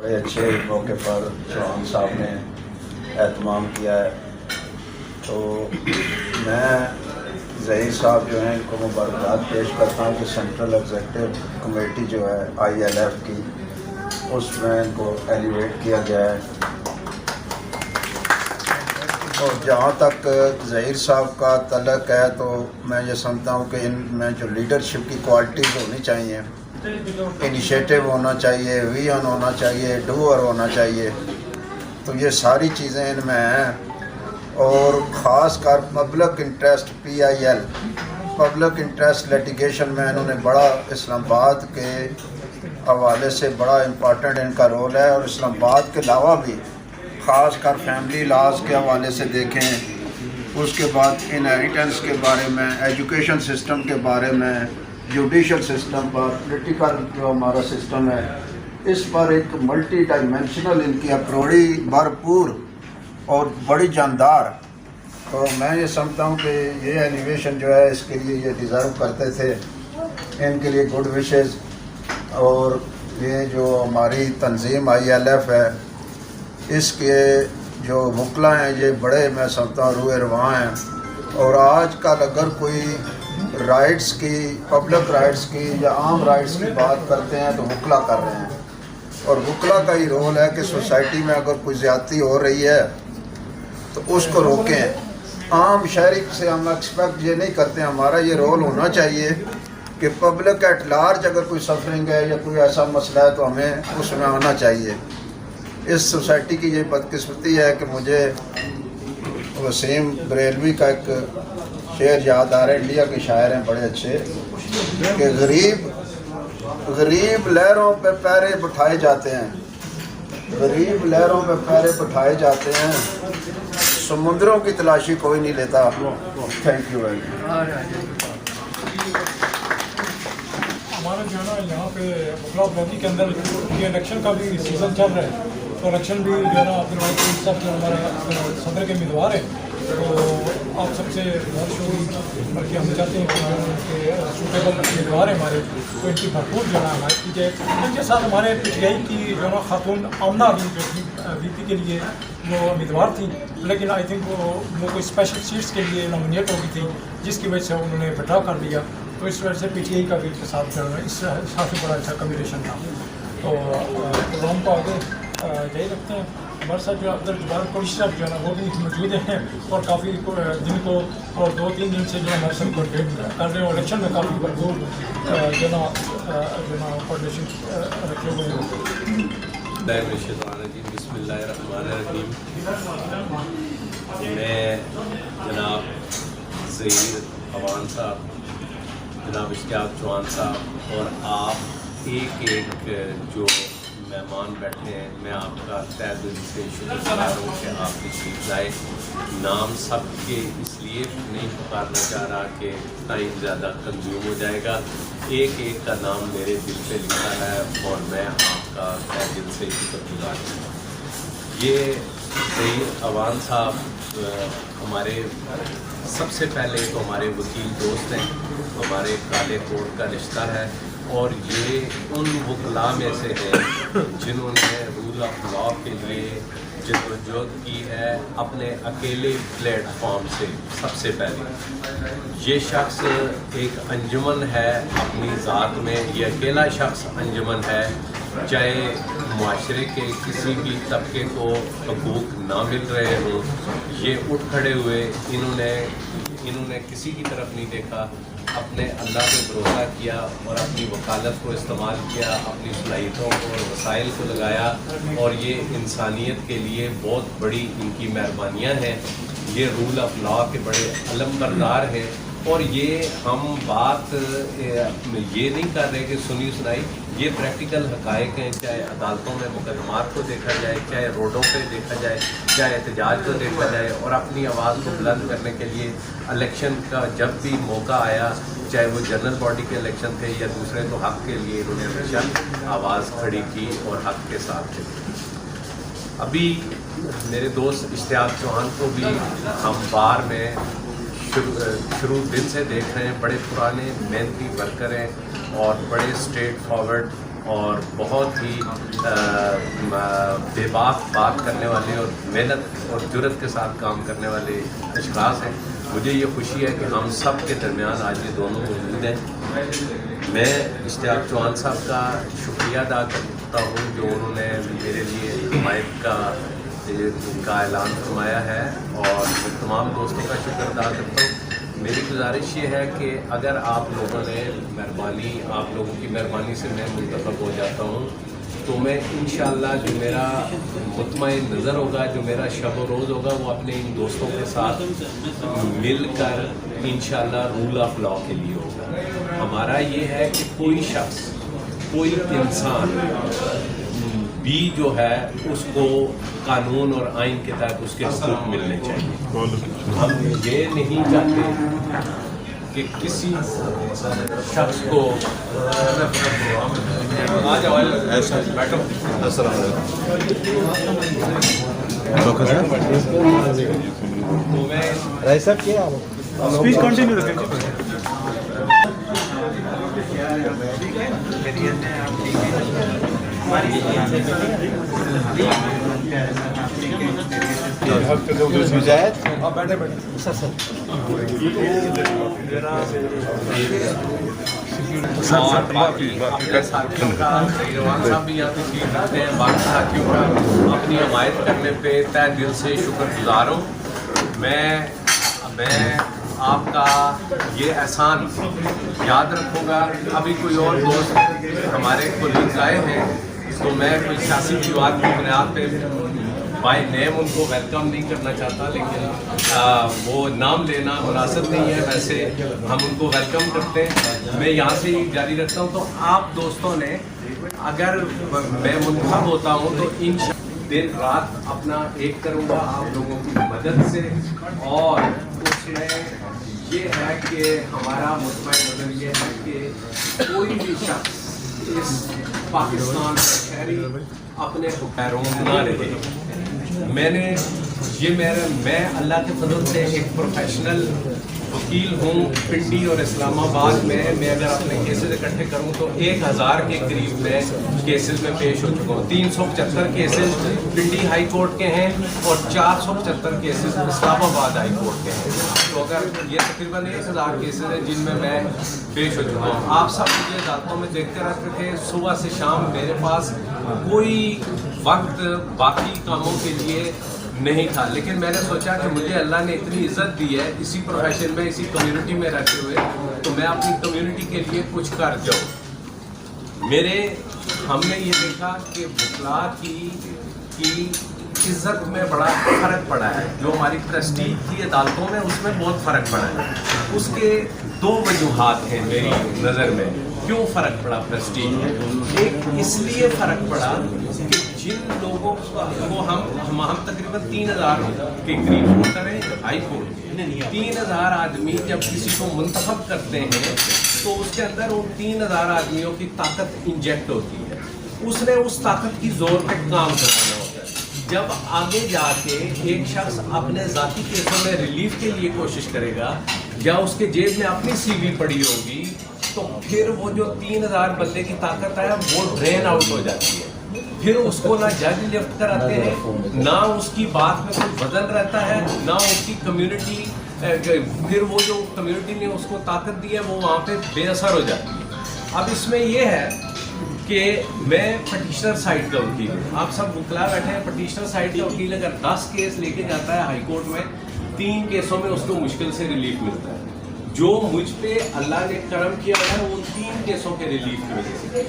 بڑے اچھے موقع پر چوہان صاحب نے اہتمام کیا ہے، تو میں ظہیر صاحب جو ہیں ان کو مبارکباد پیش کرتا ہوں کہ سینٹرل ایگزیکٹو کمیٹی جو ہے ILF کی، اس میں ان کو ایلیویٹ کیا گیا ہے۔ اور جہاں تک ظہیر صاحب کا تعلق ہے تو میں یہ سمجھتا ہوں کہ ان میں جو لیڈرشپ کی کوالٹیز ہونی چاہیے، انیشیٹو ہونا چاہیے، ویژن ہونا چاہیے، ڈوئر ہونا چاہیے، تو یہ ساری چیزیں ان میں ہیں۔ اور خاص کر public interest PIL public interest litigation میں انہوں نے بڑا اسلام آباد کے حوالے سے بڑا امپارٹنٹ ان کا رول ہے، اور اسلام آباد کے علاوہ بھی خاص کر فیملی لاز کے حوالے سے دیکھیں، اس کے بعد انہیریٹنس کے بارے میں، ایجوکیشن سسٹم کے بارے میں، جوڈیشل سسٹم پر، پولیٹیکل جو ہمارا سسٹم ہے اس پر ایک ملٹی ڈائمینشنل ان کی اپروڑی بھرپور اور بڑی جاندار۔ تو میں یہ سمجھتا ہوں کہ یہ ایلیویشن جو ہے اس کے لیے یہ ڈیزرو کرتے تھے، ان کے لیے گڈ وشز۔ اور یہ جو ہماری تنظیم ILF ہے، اس کے جو وکلا ہیں یہ بڑے میں سمجھتا ہوں روئے رواں ہیں، اور آج کل اگر کوئی رائٹس کی، پبلک رائٹس کی یا عام رائٹس کی بات کرتے ہیں تو وکلا کر رہے ہیں، اور وکلا کا ہی رول ہے کہ سوسائٹی میں اگر کوئی زیادتی ہو رہی ہے تو اس کو روکیں۔ عام شہری سے ہم ایکسپیکٹ یہ نہیں کرتے، ہمارا یہ رول ہونا چاہیے کہ پبلک ایٹ لارج اگر کوئی سفرنگ ہے یا کوئی ایسا مسئلہ ہے تو ہمیں اس میں آنا چاہیے۔ اس سوسائٹی کی یہ بدقسمتی ہے کہ مجھے وسیم بریلوی کا ایک شعر یاد آ رہا ہے، انڈیا کے شاعر ہیں بڑے اچھے، کہ غریب لہروں پہ پیرے بٹھائے جاتے ہیں، غریب لہروں پہ پیرے بٹھائے جاتے ہیں، سمندروں کی تلاشی کوئی نہیں لیتا۔ Thank you very much. ہمارا جو ہے نا یہاں پہ بکلا وادی کے اندر یہ الیکشن کا بھی سیزن چل رہا ہے، تو الیکشن بھی جو ہے نا عبدالواحد صاحب جو ہمارا صدر کے امیدوار ہیں، تو آپ سب سے گزارش ہوگی، بلکہ ہم چاہتے ہیں کہ سوٹیبل امیدوار ہیں ہمارے، تو ان کی بھرپور جو ہے نا حمایت کی جائے۔ ان کے ساتھ ہمارے PTI کی جو ہے نا خاتون آمنہ بھی جو تھی VP کے لیے وہ امیدوار تھیں، لیکن آئی تھنک وہ کوئی اسپیشل سیٹس کے لیے نامنیٹ ہو گئی تھی، جس کی وجہ سے انہوں نے وڈرا کر لیا، تو اس وجہ سے PTI کا بھی ان کے ساتھ جو ہے اس کافی بڑا اچھا کمبینیشن تھا۔ تو پروگرام کو آگے جاری رکھتے ہیں۔ ہمارے ساتھ جو عبد الجبار قریشی صاحب جو ہے نا وہ بھی موجود ہیں، اور کافی دن کو اور 2-3 دن سے جو ہے ہمارے ساتھ کوآرڈینیٹ کر رہے ہیں، اور الیکشن میں کافی بھرپور جو نا کوآرڈینیشن رکھے ہوئے ہیں۔ بسم اللہ الرحمن الرحیم۔ میں جناب ظہیر عوان صاحب، جناب اشتیاق چوہان صاحب، اور آپ ایک جو مہمان بیٹھے ہیں، میں آپ کا تہ دل سے شکر گزار ہوں کہ آپ تشریف لائے۔ نام سب کے اس لیے نہیں پکارنا چاہ رہا کہ ٹائم زیادہ کنزیوم ہو جائے گا، ایک کا نام میرے دل پہ لکھا ہے، اور میں آپ کا تہ دل سے شکر گزار ہوں۔ یہ ظہیر عوان صاحب ہمارے سب سے پہلے تو ہمارے وکیل دوست ہیں، ہمارے کالے کوٹ کا رشتہ ہے، اور یہ ان وکلاء میں سے ہیں جنہوں نے رول آف لاء کے لیے جدوجہد کی ہے اپنے اکیلے پلیٹ فارم سے۔ سب سے پہلے یہ شخص ایک انجمن ہے اپنی ذات میں، یہ اکیلا شخص انجمن ہے، چاہے معاشرے کے کسی بھی طبقے کو حقوق نہ مل رہے ہوں، یہ اٹھ کھڑے ہوئے، انہوں نے کسی کی طرف نہیں دیکھا، اپنے اللہ پہ بھروسہ کیا اور اپنی وکالت کو استعمال کیا، اپنی صلاحیتوں کو اور وسائل کو لگایا، اور یہ انسانیت کے لیے بہت بڑی ان کی مہربانیاں ہیں۔ یہ رول آف لاء کے بڑے علم بردار ہیں، اور یہ ہم بات یہ نہیں کر رہے کہ سنی سنائی، یہ پریکٹیکل حقائق ہیں، چاہے عدالتوں میں مقدمات کو دیکھا جائے، چاہے روڈوں پہ دیکھا جائے، چاہے احتجاج کو دیکھا جائے، اور اپنی آواز کو بلند کرنے کے لیے الیکشن کا جب بھی موقع آیا، چاہے وہ جنرل باڈی کے الیکشن تھے یا دوسرے، تو حق کے لیے انہوں نے ہمیشہ آواز کھڑی کی اور حق کے ساتھ تھے۔ ابھی میرے دوست اشتیاق چوہان کو بھی ہم بار میں شروع دن سے دیکھ رہے ہیں، بڑے پرانے محنتی ورکر ہیں اور بڑے اسٹریٹ فارورڈ اور بہت ہی بے باک بات کرنے والے اور محنت اور جرت کے ساتھ کام کرنے والے اشخاص ہیں. مجھے یہ خوشی ہے کہ ہم سب کے درمیان آج یہ دونوں موجود ہیں. میں اشتیاق چوہان صاحب کا شکریہ ادا کرتا ہوں جو انہوں نے میرے لیے حمایت کا اعلان فرمایا ہے، اور تمام دوستوں کا شکر ادا کرتا ہوں. میری گزارش یہ ہے کہ اگر آپ لوگوں نے آپ لوگوں کی مہربانی سے میں منتخب ہو جاتا ہوں تو میں انشاءاللہ جو میرا مطمئن نظر ہوگا، جو میرا شب و روز ہوگا، وہ اپنے ان دوستوں کے ساتھ مل کر انشاءاللہ رول آف لا کے لیے ہوگا. ہمارا یہ ہے کہ کوئی شخص، کوئی انسان بھی جو ہے اس کو قانون اور آئین کے تحت اس کے حقوق ملنے چاہیے. ہم یہ نہیں چاہتے کہ کسی شخص کو بیٹھو. تو میں اسپیچ کنٹینیو رکھیں. اور باقی اپنے ساتھیوں کا روان صاحب بھی یہاں تشریف رکھتے ہیں، باقی ساتھیوں کا اپنی حمایت کرنے پہ تہ دل سے شکر گزار ہوں. میں آپ کا یہ احسان یاد رکھوں گا. ابھی کوئی اور دوست ہمارے کولیگز آئے ہیں تو میں کوئی سیاسی وجوہات کی بنیاد پہ بائی نیم ان کو ویلکم نہیں کرنا چاہتا، لیکن وہ نام لینا مناسب نہیں ہے. ویسے ہم ان کو ویلکم کرتے ہیں. میں یہاں سے ہی جاری رکھتا ہوں. تو آپ دوستوں نے اگر میں منتخب ہوتا ہوں تو دن رات اپنا ایک کروں گا آپ لوگوں کی مدد سے، اور اس میں یہ ہے کہ ہمارا مطمئن نظر یہ ہے کہ کوئی بھی شخص اس پاکستان میں شہری اپنے حکمران نہ رہے. میں اللہ کے فضل سے ایک پروفیشنل وکیل ہوں. پنڈی اور اسلام آباد میں اگر اپنے کیسز اکٹھے کروں تو 1000 کے قریب میں کیسز میں پیش ہو چکا ہوں. 375 کیسز پنڈی ہائی کورٹ کے ہیں اور 475 کیسز اسلام آباد ہائی کورٹ کے ہیں. تو اگر یہ تقریباً 1000 کیسز ہیں جن میں پیش ہو چکا ہوں. آپ سب مجھے عدالتوں میں دیکھتے رہتے تھے. صبح سے شام میرے پاس کوئی وقت باقی کاموں کے لیے نہیں تھا، لیکن میں نے سوچا کہ مجھے اللہ نے اتنی عزت دی ہے اسی پروفیشن میں، اسی کمیونٹی میں رہتے ہوئے، تو میں اپنی کمیونٹی کے لیے کچھ کر جاؤں. ہم نے یہ دیکھا کہ وکلاء کی عزت میں بڑا فرق پڑا ہے. جو ہماری پریسٹیج تھی عدالتوں میں اس میں بہت فرق پڑا ہے. اس کے 2 وجوہات ہیں میری نظر میں. کیوں فرق پڑا پریسٹیج میں؟ ایک اس لیے فرق پڑا کہ جن لوگوں کو ہم تقریباً 3000 کے قریب ووٹر ہیں ہائی کورٹ کے. 3000 آدمی جب کسی کو منتخب کرتے ہیں تو اس کے اندر ان 3000 آدمیوں کی طاقت انجیکٹ ہوتی ہے. اس نے اس طاقت کی زور پہ کام کرانا ہوتا ہے. جب آگے جا کے ایک شخص اپنے ذاتی کیسوں میں ریلیف کے لیے کوشش کرے گا یا اس کے جیب میں اپنی سی وی پڑی ہوگی تو پھر وہ جو 3000 بندے کی طاقت ہے وہ ڈرین آؤٹ ہو جاتی ہے. پھر اس کو نہ جج لفٹ کراتے ہیں، نہ اس کی بات میں کوئی وزن رہتا ہے، نہ اس کی کمیونٹی، پھر وہ جو کمیونٹی نے اس کو طاقت دی ہے وہ وہاں پہ بے اثر ہو جاتی ہے. اب اس میں یہ ہے کہ میں پٹیشنر سائڈ کا وکیل ہوں. آپ سب وکلا بیٹھے ہیں. پٹیشنر سائڈ کا وکیل اگر 10 کیس لے کے جاتا ہے ہائی کورٹ میں، 3 کیسوں میں اس کو مشکل سے ریلیف ملتا ہے. جو مجھ پہ اللہ نے کرم کیا ہے وہ 3 کیسوں کے ریلیف کی وجہ سے.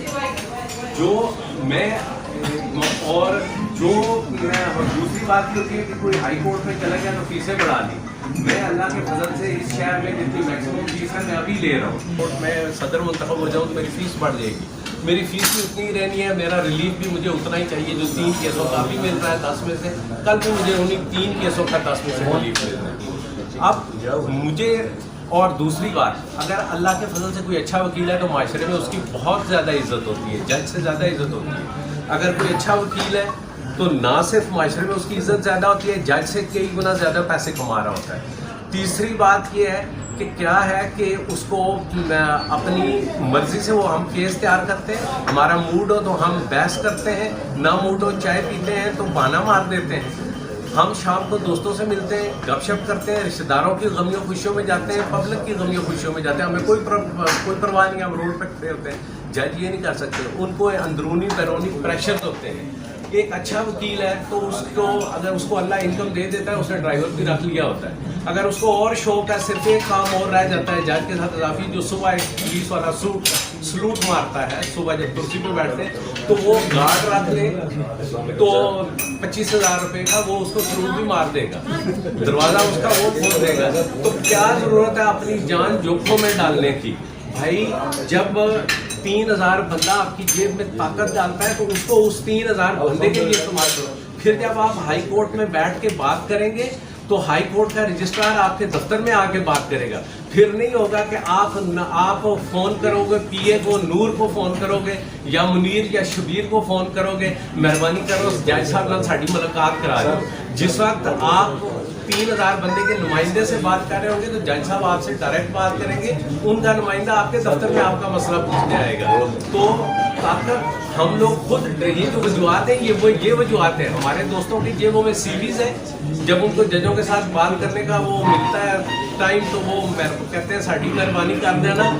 اور دوسری بات یہ ہوتی ہے کہ کوئی ہائی کورٹ میں چلا گیا تو فیسیں بڑھا لی. میں اللہ کے فضل سے اس شہر میں جتنی میکسیمم فیس ہے میں ابھی لے رہا ہوں. کورٹ میں صدر منتخب ہو جاؤں تو میری فیس بڑھ جائے گی. میری فیس بھی اتنی ہی رہنی ہے، میرا ریلیف بھی مجھے اتنا ہی چاہیے. جو 3 کیسوں کا بھی مل رہا ہے 10 میں سے، کل بھی مجھے انہیں 3 کیسوں کا 10 میں سے ریلیف ملنا ہے. اب مجھے، اور دوسری بات، اگر اللہ کے فضل سے کوئی اچھا وکیل ہے تو معاشرے میں اس کی بہت زیادہ عزت ہوتی ہے، جج سے زیادہ عزت ہوتی ہے. اگر کوئی اچھا وکیل ہے تو نہ صرف معاشرے میں اس کی عزت زیادہ ہوتی ہے، جج سے کئی گنا زیادہ پیسے کما رہا ہوتا ہے. تیسری بات یہ ہے کہ کیا ہے کہ اس کو اپنی مرضی سے وہ ہم کیس تیار کرتے ہیں، ہمارا موڈ ہو تو ہم بحث کرتے ہیں، نہ موڈ ہو چائے پیتے ہیں تو بہانہ مار دیتے ہیں. ہم شام کو دوستوں سے ملتے ہیں، گپ شپ کرتے ہیں، رشتہ داروں کی غمیوں خوشیوں میں جاتے ہیں، پبلک کی غمیوں خوشیوں میں جاتے ہیں. ہمیں کوئی پرواہ نہیں، ہم روڈ پہ کھڑے ہوتے ہیں. جج یہ نہیں کر سکتے، ان کو اندرونی بیرونی پریشر ہوتے ہیں. ایک اچھا وکیل ہے تو اس کو اگر اس کو اللہ انکم دے دیتا ہے، اس نے ڈرائیور بھی رکھ لیا ہوتا ہے. اگر اس کو اور شوق ہے، صرف ایک کام اور رہ جاتا ہے جج کے ساتھ اضافی، جو صبح ایک پولیس والا سلوٹ مارتا ہے صبح جب کرسی پہ بیٹھتے ہیں، تو وہ گارڈ رکھ لے تو 25,000 روپے کا وہ اس کو سلوٹ بھی مار دے گا، دروازہ اس کا وہ کھول دے گا. تو کیا ضرورت ہے اپنی جان جوکھوں میں ڈالنے کی؟ بھائی جب 3,000 بندہ آپ کی جیب میں طاقت ڈالتا ہے تو اس کو اس 3,000 بندے کے لیے استعمال کرو. پھر جب آپ ہائی کورٹ میں بیٹھ کے بات کریں گے تو ہائی کورٹ کا رجسٹرار آپ کے دفتر میں آ کے بات کرے گا. پھر نہیں ہوگا کہ آپ فون کرو گے پی اے کو، نور کو فون کرو گے یا منیر یا شبیر کو فون کرو گے، مہربانی کرو جج صاحب نال ساڈی ملاقات کرا دو. جس وقت آپ 3,000 بندے کے نمائندے سے بات کر رہے ہوں گے تو جج صاحب آپ سے ڈائریکٹ بات کریں گے، ان کا نمائندہ آپ کے دفتر میں آپ کا مسئلہ پوچھنے آئے گا. تو طاقت ہم لوگ خود، یہ جو وجوہات ہیں یہ وجوہات ہیں. ہمارے دوستوں کی جیبوں میں سی ویز ہیں، جب ان کو ججوں کے ساتھ بات کرنے کا وہ ملتا ہے ٹائم تو وہ کہتے ہیں ساڈی مہربانی کر دینا،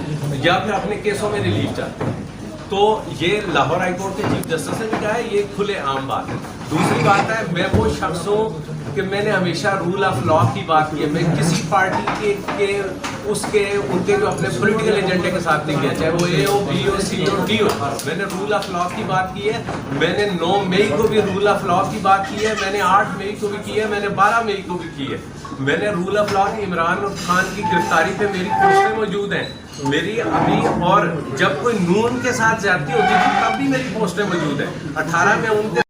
یا پھر اپنے کیسوں میں ریلیف چاہتے ہیں. تو یہ لاہور ہائی کورٹ کے چیف جسٹس نے بھی کہا ہے، یہ کھلے عام بات ہے. دوسری بات ہے، میں وہ شخص ہوں کہ میں نے ہمیشہ رول آف لا کی بات کی ہے. میں کسی پارٹی کے ان کے جو اپنے پولیٹیکل ایجنڈے کے ساتھ نہیں کیا، چاہے وہ اے ہو، be who, C who, D ہو. میں نے رول آف لا کی بات کی ہے. میں نے 9 مئی کو بھی رول آف لا کی بات کی ہے، میں نے 8 مئی کو بھی کی ہے، میں نے 12 مئی کو بھی کی ہے. میں نے رول آف لا کی عمران خان کی گرفتاری پہ میری پوسٹیں موجود ہیں میری ابھی، اور جب کوئی نون کے ساتھ زیادتی ہوتی تھی تب بھی میری پوسٹیں موجود ہیں. 18 میں ان کے